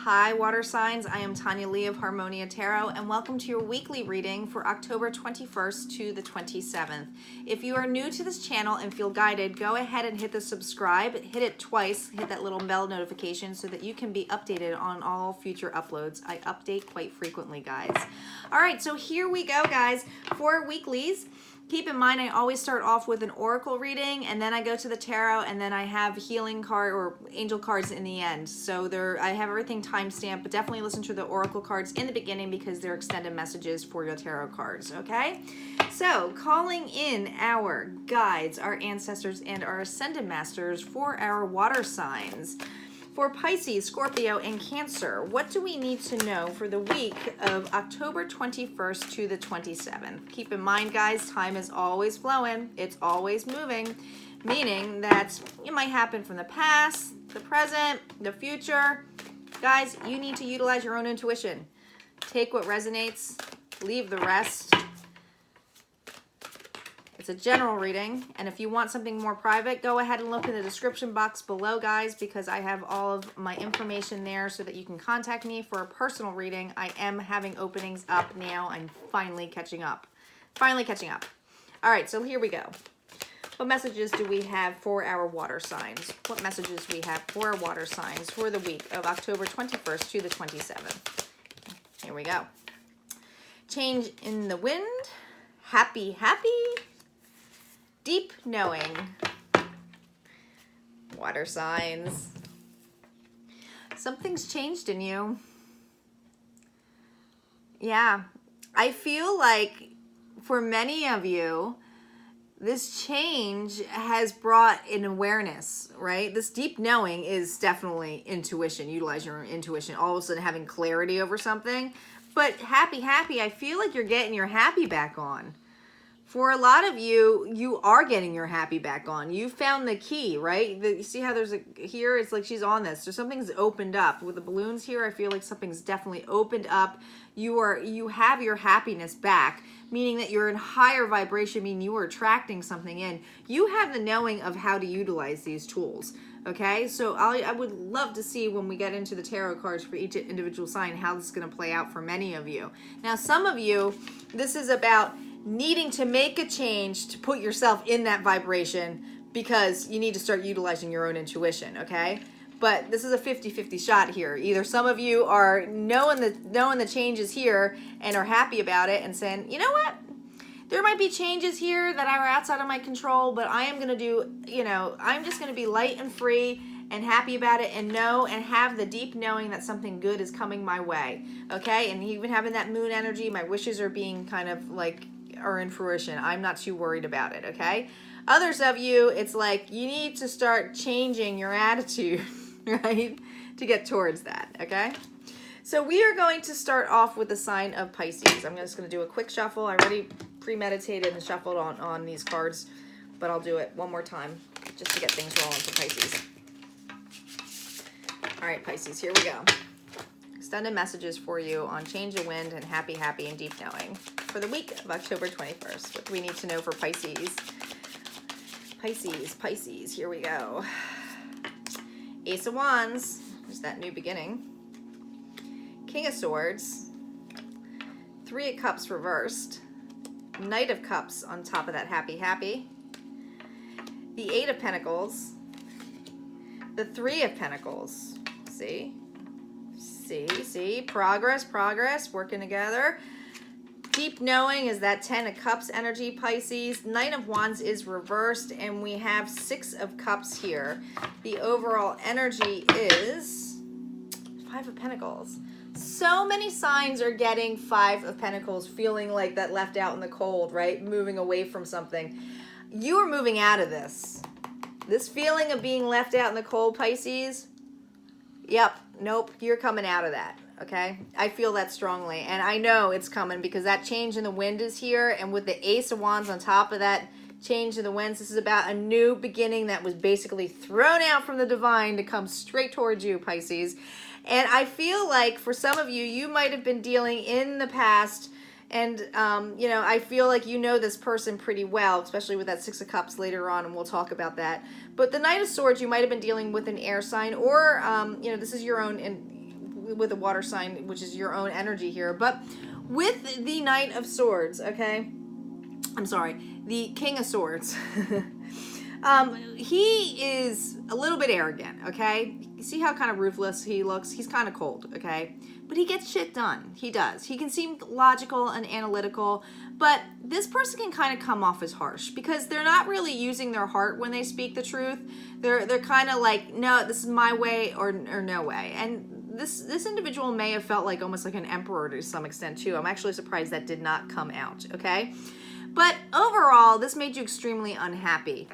Hi, water signs. I am Tanya Lee of Harmonia Tarot, and welcome to your weekly reading for October 21st to the 27th. If you are new to this channel and feel guided, go ahead and hit the subscribe, hit it twice, hit that little bell notification so that you can be updated on all future uploads. I update quite frequently, guys. All right, so here we go, guys, for weeklies. Keep in mind, I always start off with an oracle reading, and then I go to the tarot, and then I have healing card or angel cards in the end. So I have everything timestamped, but definitely listen to the oracle cards in the beginning because they're extended messages for your tarot cards, okay? So calling in our guides, our ancestors, and our ascended masters for our water signs. For Pisces, Scorpio, and Cancer, what do we need to know for the week of October 21st to the 27th? Keep in mind, guys, time is always flowing. It's always moving, meaning that it might happen from the past, the present, the future. Guys, you need to utilize your own intuition. Take what resonates, leave the rest. It's a general reading, and if you want something more private, go ahead and look in the description box below, guys, because I have all of my information there so that you can contact me for a personal reading. I am having openings up now. I'm finally catching up. All right, so here we go. What messages do we have for our water signs? What messages we have for our water signs for the week of October 21st to the 27th? Here we go. Change in the wind. Happy. Deep knowing. Water signs. Something's changed in you. Yeah. I feel like for many of you, this change has brought an awareness, right? This deep knowing is definitely intuition. Utilize your intuition. All of a sudden having clarity over something. But happy, I feel like you're getting your happy back on. For a lot of you, you are getting your happy back on. You found the key, right? You see how there's here, it's like she's on this. So something's opened up. With the balloons here, I feel like something's definitely opened up. You have your happiness back, meaning that you're in higher vibration, meaning you are attracting something in. You have the knowing of how to utilize these tools. Okay, so I would love to see when we get into the tarot cards for each individual sign how this is going to play out for many of you. Now, some of you, this is about needing to make a change to put yourself in that vibration because you need to start utilizing your own intuition, okay? But this is a 50-50 shot here. Either some of you are knowing the changes here and are happy about it and saying, you know what? There might be changes here that are outside of my control, but I am going to do, I'm just going to be light and free and happy about it and know and have the deep knowing that something good is coming my way, okay? And even having that moon energy, my wishes are being kind of like, are in fruition. I'm not too worried about it, okay? Others of you, it's like you need to start changing your attitude, right? To get towards that, okay? So we are going to start off with the sign of Pisces. I'm just going to do a quick shuffle. I already premeditated and shuffled on these cards, but I'll do it one more time just to get things rolling for Pisces. All right, Pisces, here we go. Extended messages for you on change of wind and happy, and deep knowing for the week of October 21st. What do we need to know for Pisces? Pisces, here we go. Ace of Wands, there's that new beginning. King of Swords, Three of Cups reversed, Knight of Cups on top of that happy. The Eight of Pentacles, the Three of Pentacles, see, progress, working together. Deep knowing is that 10 of Cups energy, Pisces. Knight of Wands is reversed, and we have 6 of Cups here. The overall energy is 5 of Pentacles. So many signs are getting 5 of Pentacles, feeling like that left out in the cold, right? Moving away from something. You are moving out of this. This feeling of being left out in the cold, Pisces, yep, nope, you're coming out of that, okay? I feel that strongly, and I know it's coming because that change in the wind is here, and with the Ace of Wands on top of that change in the winds, this is about a new beginning that was basically thrown out from the divine to come straight towards you, Pisces. And I feel like for some of you, you might have been dealing in the past, and I feel like you know this person pretty well, especially with that 6 of Cups later on, and we'll talk about that. But the Knight of Swords, you might have been dealing with an air sign, or this is your own with the water sign, which is your own energy here. But with the Knight of Swords, okay? I'm sorry, the King of Swords. He is a little bit arrogant, okay? You see how kind of ruthless he looks? He's kind of cold, okay? But he gets shit done. He does. He can seem logical and analytical, but this person can kind of come off as harsh because they're not really using their heart when they speak the truth. They're kind of like, no, this is my way or no way. And this individual may have felt like almost like an emperor to some extent too. I'm actually surprised that did not come out, okay? But overall, this made you extremely unhappy.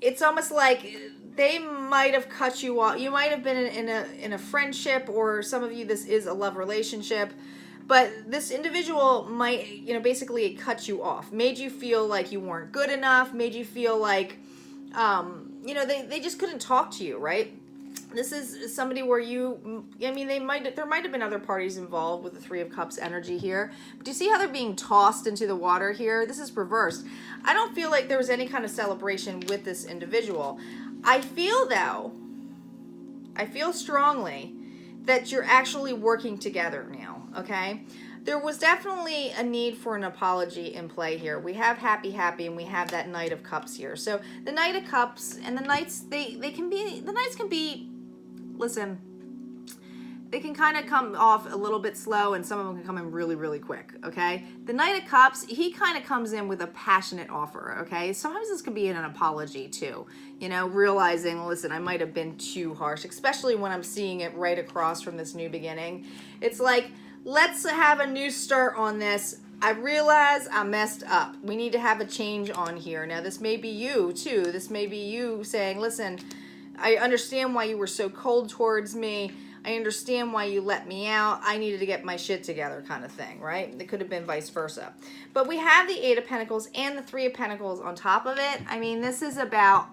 It's almost like they might have cut you off. You might have been in a friendship, or some of you, this is a love relationship, but this individual might, you know, basically cut you off, made you feel like you weren't good enough, made you feel like, you know, they just couldn't talk to you, right? This is somebody where you, I mean, there might have been other parties involved with the Three of Cups energy here. But do you see how they're being tossed into the water here? This is reversed. I don't feel like there was any kind of celebration with this individual. I feel, though, I feel strongly that you're actually working together now, okay? There was definitely a need for an apology in play here. We have happy, and we have that Knight of Cups here. So the Knight of Cups and the Knights, the Knights can be, listen, they can kind of come off a little bit slow, and some of them can come in really, really quick, okay? The Knight of Cups, he kind of comes in with a passionate offer, okay? Sometimes this could be an apology too, you know, realizing, listen, I might have been too harsh, especially when I'm seeing it right across from this new beginning. It's like, let's have a new start on this. I realize I messed up. We need to have a change on here. Now, this may be you too. This may be you saying, listen, I understand why you were so cold towards me. I understand why you let me out. I needed to get my shit together, kind of thing, right? It could have been vice versa. But we have the Eight of Pentacles and the Three of Pentacles on top of it. I mean, this is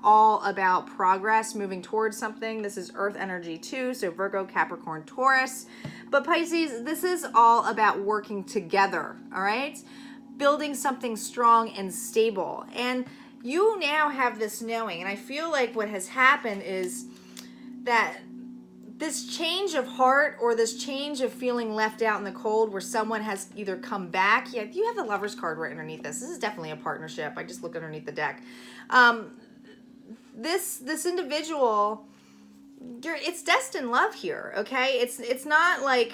all about progress, moving towards something. This is Earth energy too, so Virgo, Capricorn, Taurus. But Pisces, this is all about working together, all right? Building something strong and stable. And you now have this knowing, and I feel like what has happened is that this change of heart, or this change of feeling left out in the cold, where someone has either come back. Yeah, you have the Lover's card right underneath this. This is definitely a partnership. I just looked underneath the deck. This individual, it's destined love here, okay? It's not like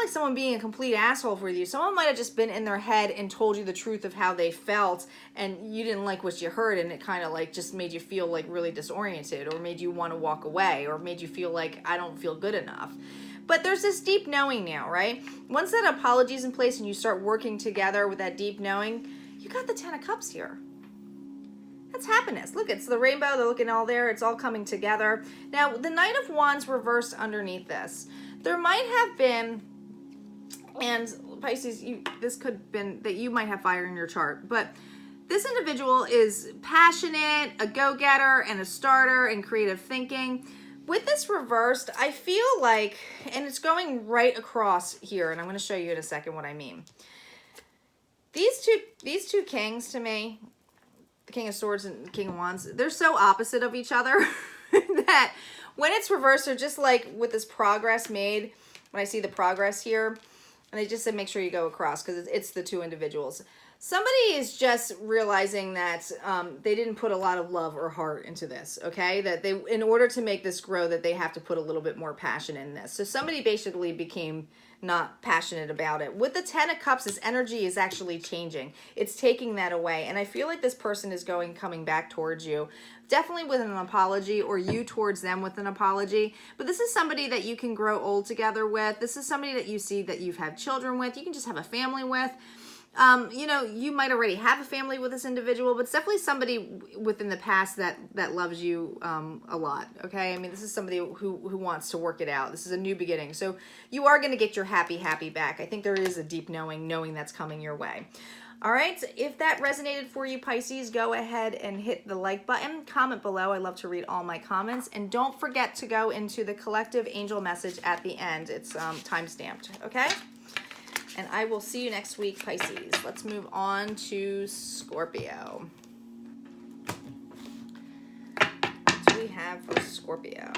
someone being a complete asshole for you. Someone might have just been in their head and told you the truth of how they felt, and you didn't like what you heard, and it kind of like just made you feel like really disoriented, or made you want to walk away, or made you feel like I don't feel good enough. But there's this deep knowing now, right? Once that apology is in place and you start working together with that deep knowing, you got the Ten of Cups here. That's happiness. Look, it's the rainbow. They're looking all there. It's all coming together. Now, the Knight of Wands reversed underneath this. There might have been, and Pisces, this could have been that you might have fire in your chart, but this individual is passionate, a go-getter, and a starter, and creative thinking. With this reversed, I feel like, and it's going right across here, and I'm going to show you in a second what I mean. These two kings, to me, the King of Swords and the King of Wands, they're so opposite of each other that when it's reversed, they're just like with this progress made. When I see the progress here, and they just said make sure you go across because it's the two individuals. Somebody is just realizing that they didn't put a lot of love or heart into this, okay? That they, in order to make this grow, that they have to put a little bit more passion in this. So somebody basically became not passionate about it. With the Ten of Cups, this energy is actually changing. It's taking that away. And I feel like this person is coming back towards you, definitely with an apology, or you towards them with an apology. But this is somebody that you can grow old together with. This is somebody that you see that you've had children with. You can just have a family with. You know, you might already have a family with this individual, but it's definitely somebody within the past that loves you a lot, okay? I mean, this is somebody who wants to work it out. This is a new beginning. So you are going to get your happy back. I think there is a deep knowing that's coming your way. All right, if that resonated for you, Pisces, go ahead and hit the like button. Comment below. I love to read all my comments. And don't forget to go into the collective angel message at the end. It's time-stamped, okay? And I will see you next week, Pisces. Let's move on to Scorpio. What do we have for Scorpio?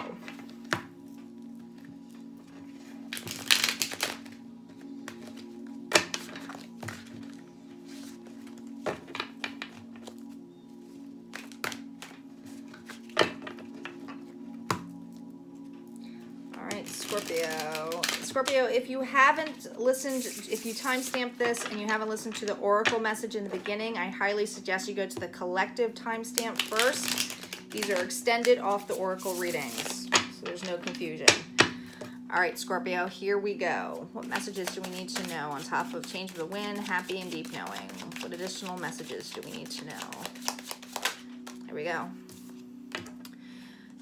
right, Scorpio. Scorpio, if you haven't listened, if you timestamp this and you haven't listened to the oracle message in the beginning, I highly suggest you go to the collective timestamp first. These are extended off the oracle readings, so there's no confusion. All right, Scorpio, here we go. What messages do we need to know on top of change of the wind, happy, and deep knowing? What additional messages do we need to know? Here we go.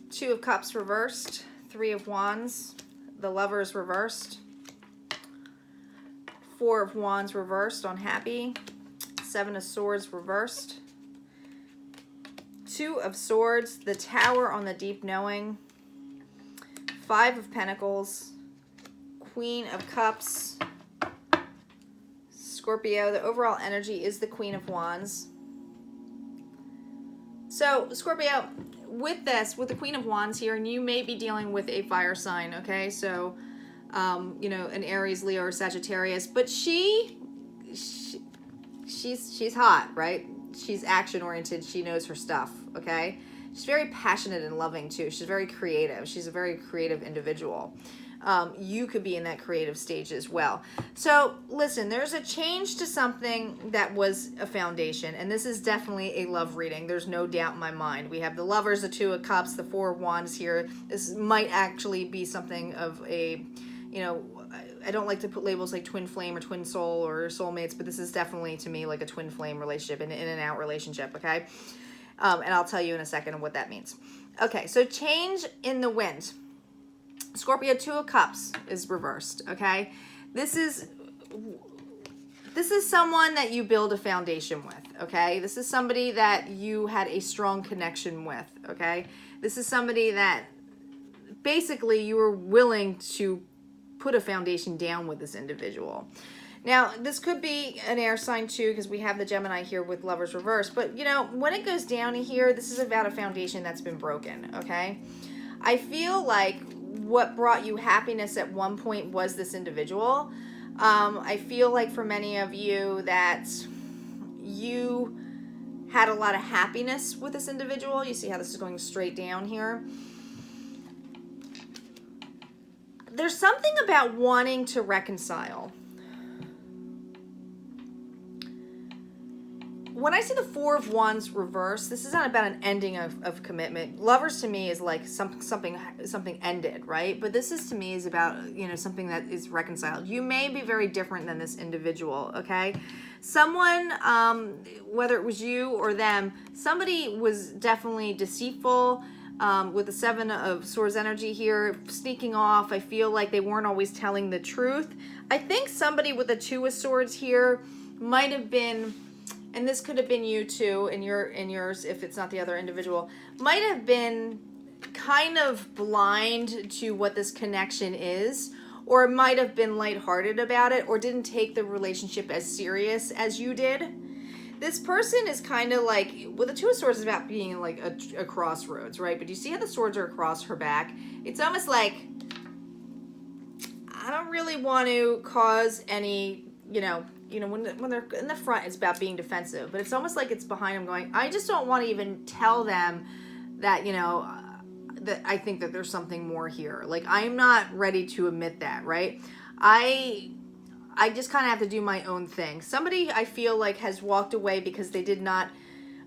Two of Cups reversed, Three of Wands, the Lovers reversed, Four of Wands reversed on happy, Seven of Swords reversed, Two of Swords, the Tower on the deep knowing, Five of Pentacles, Queen of Cups. Scorpio, the overall energy is the Queen of Wands. So, Scorpio, with this, with the Queen of Wands here, and you may be dealing with a fire sign, okay? So, you know, an Aries, Leo, or Sagittarius, but she's hot, right? She's action-oriented. She knows her stuff, okay? She's very passionate and loving, too. She's very creative. She's a very creative individual. You could be in that creative stage as well. So, listen, there's a change to something that was a foundation, and this is definitely a love reading. There's no doubt in my mind. We have the Lovers, the Two of Cups, the Four of Wands here. This might actually be something of a, you know, I don't like to put labels like twin flame or twin soul or soulmates, but this is definitely, to me, like a twin flame relationship, an in and out relationship, okay? And I'll tell you in a second what that means. Okay, so change in the wind. Scorpio, Two of Cups is reversed, okay? This is someone that you build a foundation with, okay? This is somebody that you had a strong connection with, okay? This is somebody that basically you were willing to put a foundation down with this individual. Now, this could be an air sign too, because we have the Gemini here with Lovers reversed. But, you know, when it goes down here, this is about a foundation that's been broken, okay? I feel like what brought you happiness at one point was this individual. I feel like for many of you that you had a lot of happiness with this individual. You see how this is going straight down here? There's something about wanting to reconcile. When I see the Four of Wands reversed, this is not about an ending of commitment. Lovers to me is like something ended, right? But this is to me is about, you know, something that is reconciled. You may be very different than this individual, okay? Someone, whether it was you or them, somebody was definitely deceitful. With the Seven of Swords energy here, sneaking off. I feel like they weren't always telling the truth. I think somebody with the Two of Swords here might have been, and this could have been you too, in yours, if it's not the other individual, might have been kind of blind to what this connection is, or might have been lighthearted about it, or didn't take the relationship as serious as you did. This person is kind of like, well, the Two of Swords is about being like a crossroads, right? But you see how the swords are across her back? It's almost like, I don't really want to cause any, you know, when they're in the front, it's about being defensive. But it's almost like it's behind them going, I just don't want to even tell them that, you know, that I think that there's something more here. Like, I'm not ready to admit that, right? I just kind of have to do my own thing. Somebody I feel like has walked away because they did not,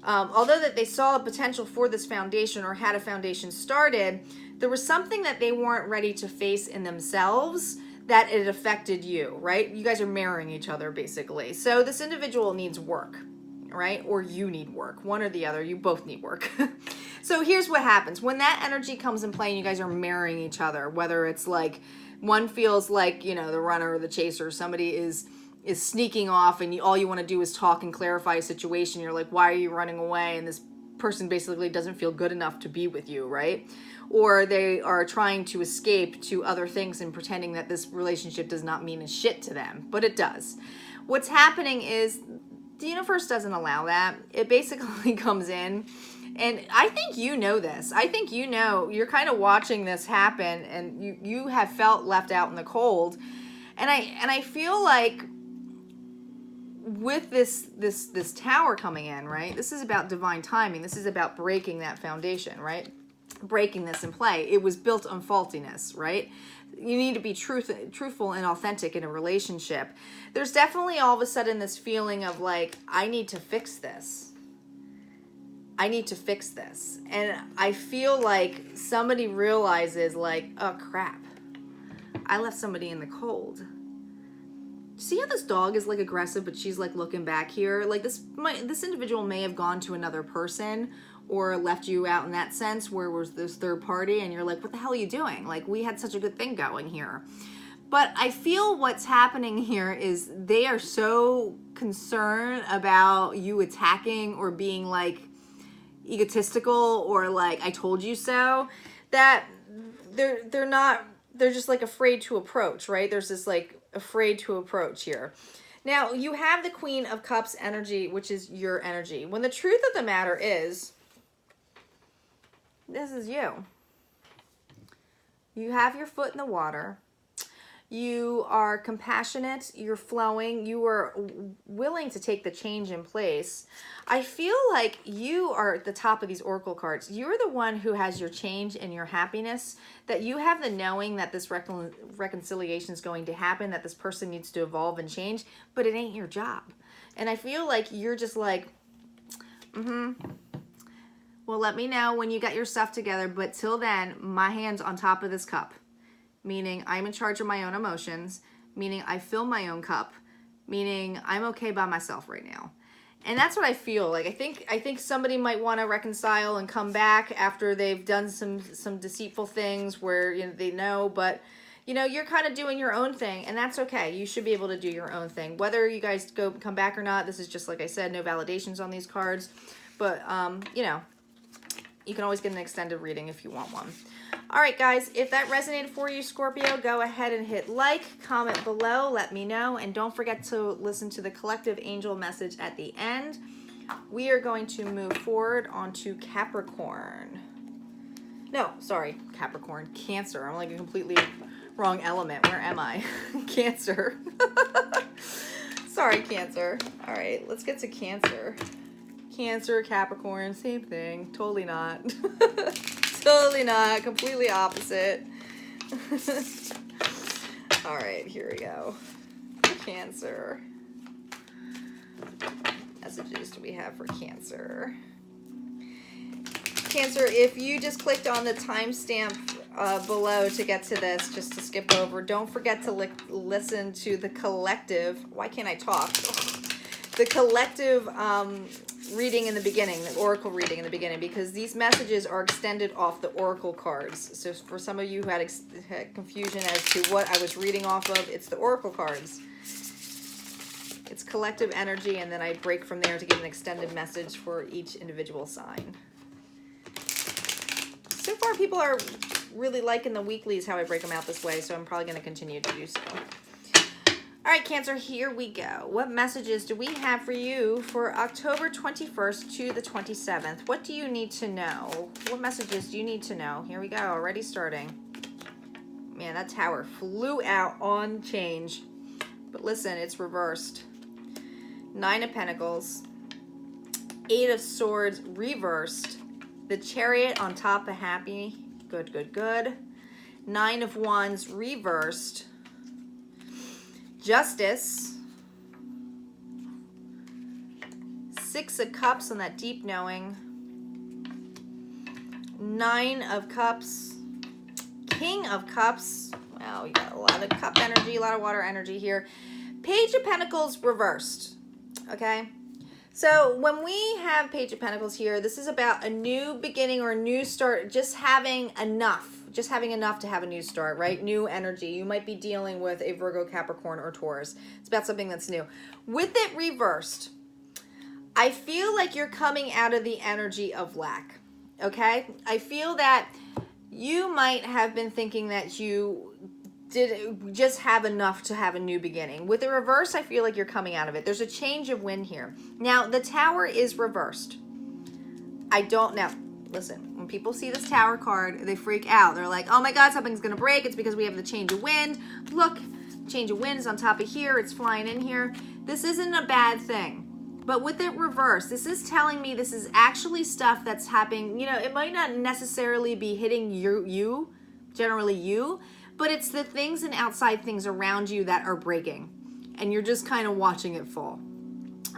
although that they saw a potential for this foundation or had a foundation started, there was something that they weren't ready to face in themselves that it affected you, right? You guys are mirroring each other basically. So this individual needs work, right? Or you need work, one or the other. You both need work. So here's what happens. When that energy comes in play and you guys are mirroring each other, whether it's like, one feels like, you know, the runner or the chaser. Somebody is sneaking off and all you want to do is talk and clarify a situation. You're like, why are you running away? And this person basically doesn't feel good enough to be with you, right? Or they are trying to escape to other things and pretending that this relationship does not mean a shit to them, but it does. What's happening is the universe doesn't allow that. It basically comes in. And I think you know this. I think you know, you're kind of watching this happen and you have felt left out in the cold. And I feel like with this tower coming in, right? This is about divine timing. This is about breaking that foundation, right? Breaking this in play. It was built on faultiness, right? you need to be truthful and authentic in a relationship. There's definitely all of a sudden this feeling of like, I need to fix this. I need to fix this. And I feel like somebody realizes like, oh crap, I left somebody in the cold. See how this dog is like aggressive, but she's like looking back here? Like this individual may have gone to another person or left you out in that sense where was this third party and you're like, what the hell are you doing? Like, we had such a good thing going here. But I feel what's happening here is they are so concerned about you attacking or being like egotistical or like, I told you so, that they're just like afraid to approach, right? There's this like afraid to approach here. Now you have the Queen of Cups energy, which is your energy. When the truth of the matter is, this is you. You have your foot in the water. You are compassionate. You're flowing. You are willing to take the change in place. I feel like you are at the top of these oracle cards. You're the one who has your change and your happiness, that you have the knowing that this reconciliation is going to happen, that this person needs to evolve and change, but it ain't your job. And I feel like you're just like, well, let me know when you got your stuff together, but till then, my hand's on top of this cup, meaning I'm in charge of my own emotions, meaning I fill my own cup, meaning I'm okay by myself right now. And that's what I feel like. I think somebody might want to reconcile and come back after they've done some deceitful things where, you know, they know, but you know, you're kind of doing your own thing, and that's okay. You should be able to do your own thing. Whether you guys come back or not, this is just like I said, no validations on these cards, but you know, you can always get an extended reading if you want one. All right, guys, if that resonated for you, Scorpio, go ahead and hit like, comment below, let me know, and don't forget to listen to the collective angel message at the end. We are going to move forward onto Capricorn. No, sorry, Capricorn, Cancer. I'm like a completely wrong element. Where am I? Cancer. Sorry, Cancer. All right, let's get to Cancer. Cancer, Capricorn, same thing. Totally not. Totally not. Completely opposite. All right, here we go. Cancer. Messages do we have for Cancer? Cancer, if you just clicked on the timestamp below to get to this, just to skip over, don't forget to listen to the collective. Why can't I talk? The collective reading in the beginning, the oracle reading in the beginning, because these messages are extended off the oracle cards. So for some of you who had confusion as to what I was reading off of, it's the oracle cards. It's collective energy, and then I break from there to give an extended message for each individual sign. So far, people are really liking the weeklies, how I break them out this way, so I'm probably going to continue to do so. All right, Cancer, here we go. What messages do we have for you for October 21st to the 27th? What do you need to know? What messages do you need to know? Here we go, already starting. Man, that tower flew out on change. But listen, it's reversed. 9 of Pentacles. 8 of Swords reversed. The Chariot on top of Happy. Good, good, good. 9 of Wands reversed. Justice. 6 of Cups on that deep knowing. 9 of Cups. King of Cups. Wow, you got a lot of cup energy, a lot of water energy here. Page of Pentacles reversed. Okay? So when we have Page of Pentacles here, this is about a new beginning or a new start, just having enough. Just having enough to have a new start, right? New energy. You might be dealing with a Virgo, Capricorn, or Taurus. It's about something that's new. With it reversed, I feel like you're coming out of the energy of lack, okay? I feel that you might have been thinking that you did just have enough to have a new beginning. With the reverse, I feel like you're coming out of it. There's a change of wind here. Now, the Tower is reversed. I don't know. Listen, when people see this Tower card, they freak out. They're like, oh my God, something's going to break. It's because we have the change of wind. Look, change of wind is on top of here. It's flying in here. This isn't a bad thing. But with it reversed, this is telling me this is actually stuff that's happening. You know, it might not necessarily be hitting you, generally you, but it's the things and outside things around you that are breaking, and you're just kind of watching it fall.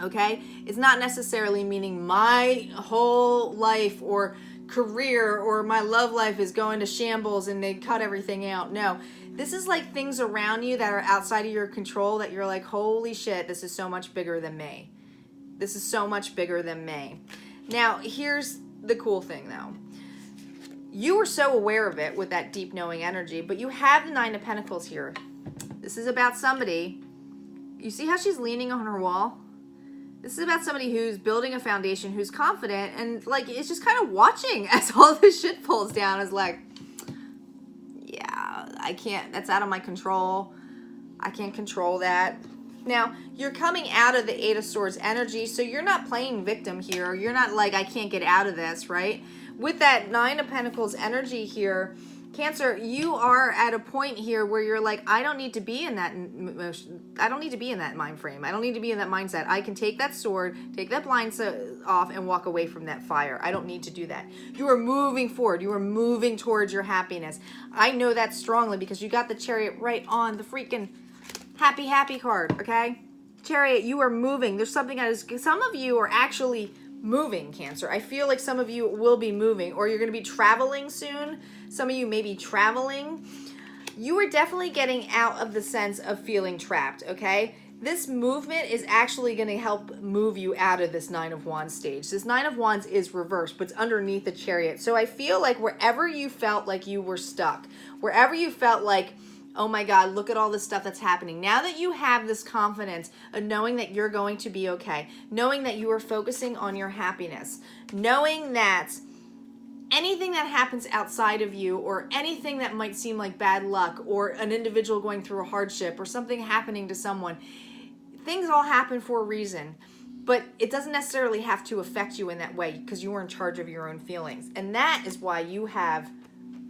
Okay? It's not necessarily meaning my whole life or career or my love life is going to shambles and they cut everything out. No. This is like things around you that are outside of your control that you're like, holy shit, this is so much bigger than me. This is so much bigger than me. Now, here's the cool thing though. You were so aware of it with that deep knowing energy, but you have the Nine of Pentacles here. This is about somebody. You see how she's leaning on her wall? This is about somebody who's building a foundation, who's confident, and like it's just kind of watching as all this shit falls down. Is like, yeah, I can't, that's out of my control. I can't control that. Now, you're coming out of the Eight of Swords energy, so you're not playing victim here. You're not like, I can't get out of this, right? With that Nine of Pentacles energy here, Cancer, you are at a point here where you're like, I don't need to be in that emotion. I don't need to be in that mind frame. I don't need to be in that mindset. I can take that sword, take that blind off, and walk away from that fire. I don't need to do that. You are moving forward. You are moving towards your happiness. I know that strongly because you got the Chariot right on the freaking happy card, okay? Chariot, you are moving. There's something that is, some of you are actually moving, Cancer. I feel like some of you will be moving, or you're going to be traveling soon. Some of you may be traveling. You are definitely getting out of the sense of feeling trapped, okay? This movement is actually going to help move you out of this Nine of Wands stage. This Nine of Wands is reversed, but it's underneath the Chariot. So I feel like wherever you felt like you were stuck, wherever you felt like, oh my God, look at all this stuff that's happening. Now that you have this confidence of knowing that you're going to be okay, knowing that you are focusing on your happiness, knowing that anything that happens outside of you or anything that might seem like bad luck or an individual going through a hardship or something happening to someone, things all happen for a reason. But it doesn't necessarily have to affect you in that way because you are in charge of your own feelings. And that is why you have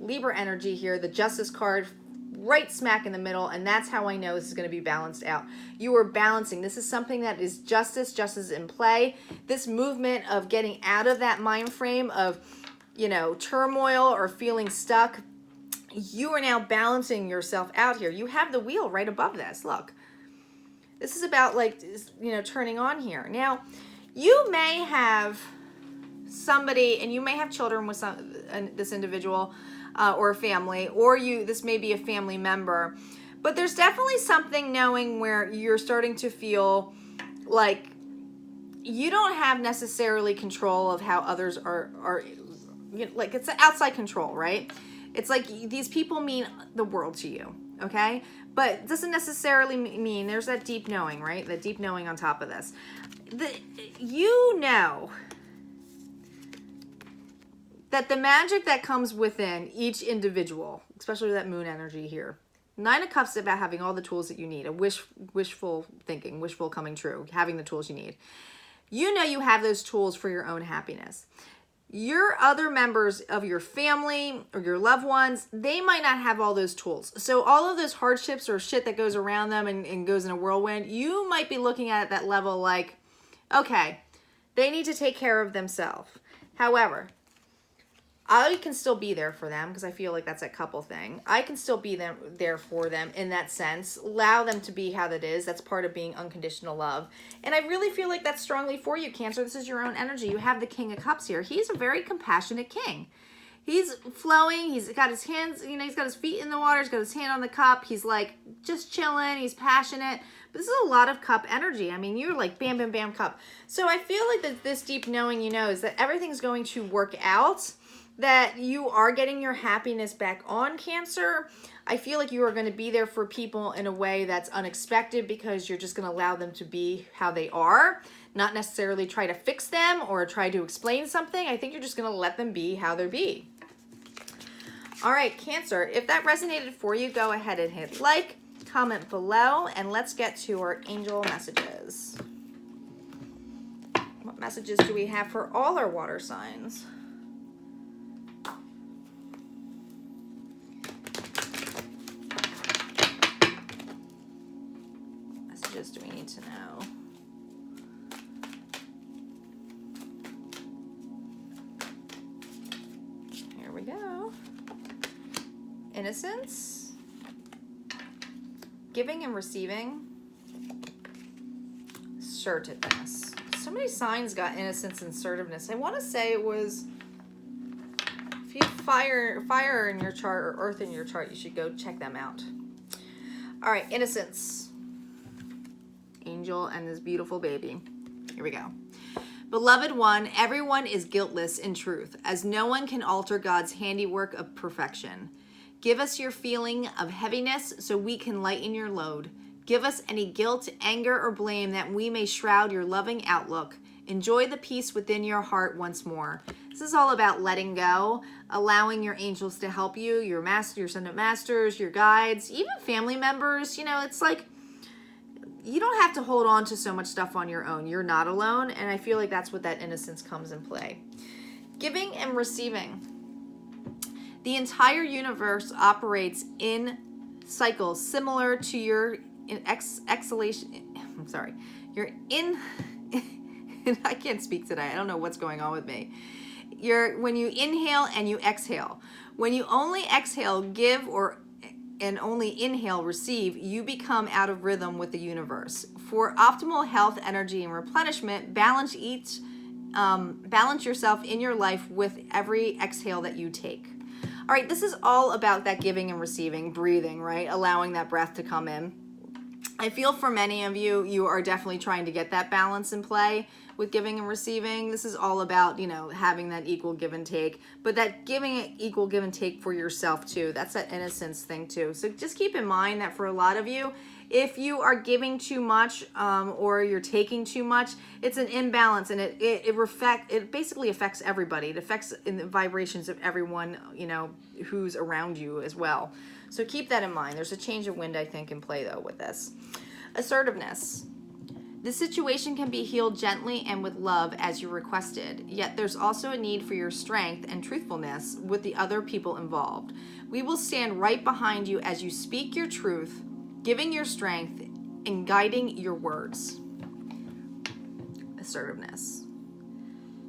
Libra energy here, the Justice card, right smack in the middle, and that's how I know this is going to be balanced out. You are balancing. This is something that is justice in play. This movement of getting out of that mind frame of, you know, turmoil or feeling stuck, you are now balancing yourself out here. You have the wheel right above this. Look, this is about like, you know, turning on here. Now, you may have somebody, and you may have children with this individual, or a family, or this may be a family member, but there's definitely something knowing where you're starting to feel like you don't have necessarily control of how others are you know, like it's outside control, right? It's like these people mean the world to you, okay? But it doesn't necessarily mean, there's that deep knowing, right? The deep knowing on top of this. You know that the magic that comes within each individual, especially that moon energy here, Nine of Cups is about having all the tools that you need, a wishful thinking, wishful coming true, having the tools you need. You know you have those tools for your own happiness. Your other members of your family or your loved ones, they might not have all those tools. So all of those hardships or shit that goes around them and goes in a whirlwind, you might be looking at that level like, okay, they need to take care of themselves. However, I can still be there for them because I feel like that's a couple thing. I can still be there for them in that sense. Allow them to be how that is. That's part of being unconditional love. And I really feel like that's strongly for you, Cancer. This is your own energy. You have the King of Cups here. He's a very compassionate king. He's flowing. He's got his hands, you know, he's got his feet in the water. He's got his hand on the cup. He's like just chilling. He's passionate. But this is a lot of cup energy. I mean, you're like bam, bam, bam, cup. So I feel like that this deep knowing, you know, is that everything's going to work out, that you are getting your happiness back on, Cancer. I feel like you are going to be there for people in a way that's unexpected because you're just going to allow them to be how they are, not necessarily try to fix them or try to explain something. I think you're just going to let them be how they be. All right, Cancer, if that resonated for you, go ahead and hit like, comment below, and let's get to our angel messages. What messages do we have for all our water signs? Do we need to know? Here we go. Innocence, giving and receiving, assertiveness. So many signs got innocence and assertiveness. I want to say it was, if you have fire in your chart or earth in your chart, you should go check them out. All right, innocence. Angel and this beautiful baby. Here we go. Beloved one, everyone is guiltless in truth, as no one can alter God's handiwork of perfection. Give us your feeling of heaviness so we can lighten your load. Give us any guilt, anger, or blame that we may shroud your loving outlook. Enjoy the peace within your heart once more. This is all about letting go, allowing your angels to help you, your master, your ascendant masters, your guides, even family members. You know, it's like you don't have to hold on to so much stuff on your own. You're not alone, and I feel like that's what that innocence comes in play. Giving and receiving. The entire universe operates in cycles similar to your exhalation. I'm sorry. I can't speak today. I don't know what's going on with me. When you inhale and you exhale. When you only exhale, give, and only inhale, receive, you become out of rhythm with the universe. For optimal health, energy, and replenishment, balance yourself in your life with every exhale that you take. All right, this is all about that giving and receiving, breathing, right? Allowing that breath to come in. I feel for many of you, you are definitely trying to get that balance in play with giving and receiving. This is all about, having that equal give and take, but that giving equal give and take for yourself too. That's that innocence thing too. So just keep in mind that for a lot of you, if you are giving too much or you're taking too much, it's an imbalance, and it basically affects everybody. It affects in the vibrations of everyone, who's around you as well. So keep that in mind. There's a change of wind, I think, in play though with this. Assertiveness. The situation can be healed gently and with love as you requested, yet there's also a need for your strength and truthfulness with the other people involved. We will stand right behind you as you speak your truth, giving your strength and guiding your words. Assertiveness.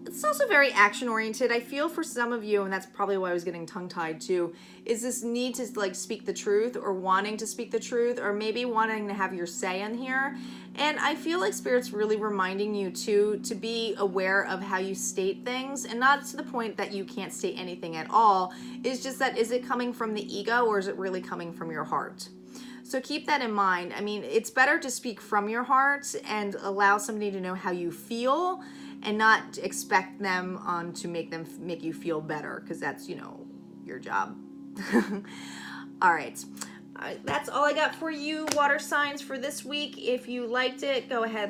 It's also very action-oriented. I feel for some of you, and that's probably why I was getting tongue-tied too, is this need to speak the truth, or wanting to speak the truth, or maybe wanting to have your say in here. And I feel like Spirit's really reminding you to be aware of how you state things, and not to the point that you can't state anything at all. It's just that, is it coming from the ego, or is it really coming from your heart? So keep that in mind. I mean, it's better to speak from your heart and allow somebody to know how you feel, and not expect them to make you feel better, because that's, your job. All right. That's all I got for you, water signs, for this week. If you liked it, go ahead,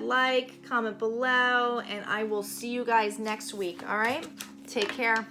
comment below, and I will see you guys next week. All right? Take care.